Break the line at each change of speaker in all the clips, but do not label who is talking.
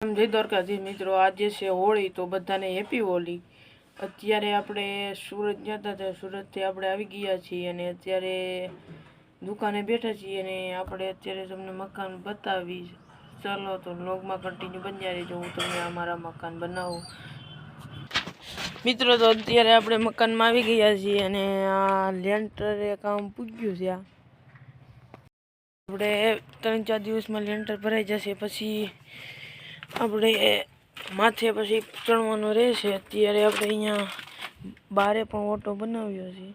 જય દ્વારકાધીશ મિત્રો, આજે છે હોળી, તો બધાને હેપી હોળી। અત્યારે આપણે સુરત ગયા હતા, સુરતથી આપણે આવી ગયા છીએ અને અત્યારે દુકાને બેઠા છીએ અને આપણે અત્યારે તમને મકાન બતાવી। ચાલો તો વ્લોગમાં કન્ટિન્યુ બન્યા રહેજો, હું તમને અમારા મકાન બનાવું। મિત્રો તો અત્યારે આપણે મકાનમાં આવી ગયા છીએ અને આ લેન્ટરે કામ પૂગ્યું છે। આપણે 3-4 દિવસમાં લેન્ટર ભરાઈ જશે, પછી આપણે માથે પછી ચણવાનો રહેશે। અત્યારે આપણે અહીંયા બારે પણ ઓટો બનાવ્યો છે।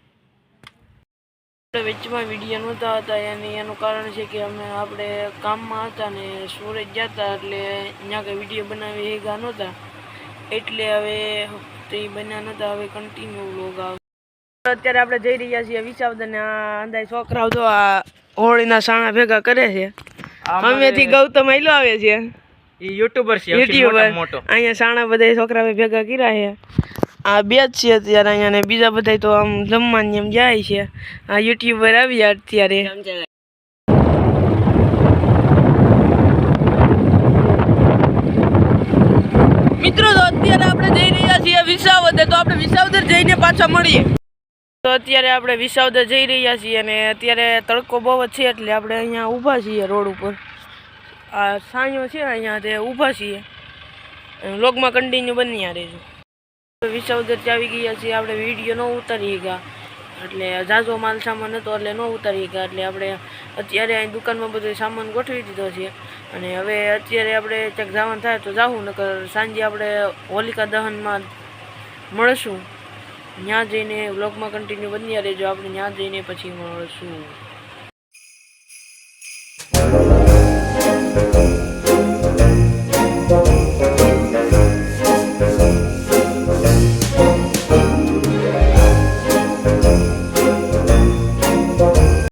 આપણે વચમાં વિડીયો નહોતા હતા એનું કારણ છે કે આપણે કામમાં હતા ને સુરત ગયા હતા, એટલે ત્યાં કંઈ વિડીયો બનાવી એગા નહોતા, એટલે હવે તે બન્યા નહોતા। હવે કન્ટિન્યુ વ્લોગ આવે। અત્યારે આપણે જઈ રહ્યા છીએ વિસાવદર ને અંદાજ છોકરાઓ તો આ હોળીના સાણા ભેગા કરે છે। અમેથી ગૌતમ આયલો આવે છે,
યુટ્યુબર છે, મોટો
અહીંયા સાણા બધા છોકરા ભેગા કર્યા છે। આ બે જ છે અત્યારે અહીંયા, ને બીજા બધા તો આમ જમવાની એમ જાય છે। આ યુટ્યુબર આવ્યા અત્યારે। મિત્રો તો અત્યારે આપણે જઈ રહ્યા છીએ વિસાવદર, તો આપણે વિસાવદર જઈને પાછા મળીએ। તો અત્યારે આપણે વિસાવદર જઈ રહ્યા છીએ અને અત્યારે તડકો બહુ જ છે, એટલે આપણે અહીંયા ઊભા છીએ રોડ ઉપર। આ સાંયો છે અહીંયા તે ઊભા છીએ। વ્લોગમાં કન્ટિન્યુ બન્યા રહેજો। વિસાવદરથી આવી ગયા છીએ, આપણે વિડીયો ન ઉતારી ગયા, એટલે ઝાઝો માલ સામાન હતો એટલે ન ઉતારી ગયા, એટલે આપણે અત્યારે અહીં દુકાનમાં બધો સામાન ગોઠવી દીધો છે। અને હવે અત્યારે આપણે ક્યાંક જવાનું થાય તો જાવું, નકર સાંજે આપણે હોલિકા દહનમાં મળશું। ત્યાં જઈને વ્લોગમાં કન્ટિન્યુ બન્યા રહેજો, આપણે ત્યાં જઈને પછી મળશું।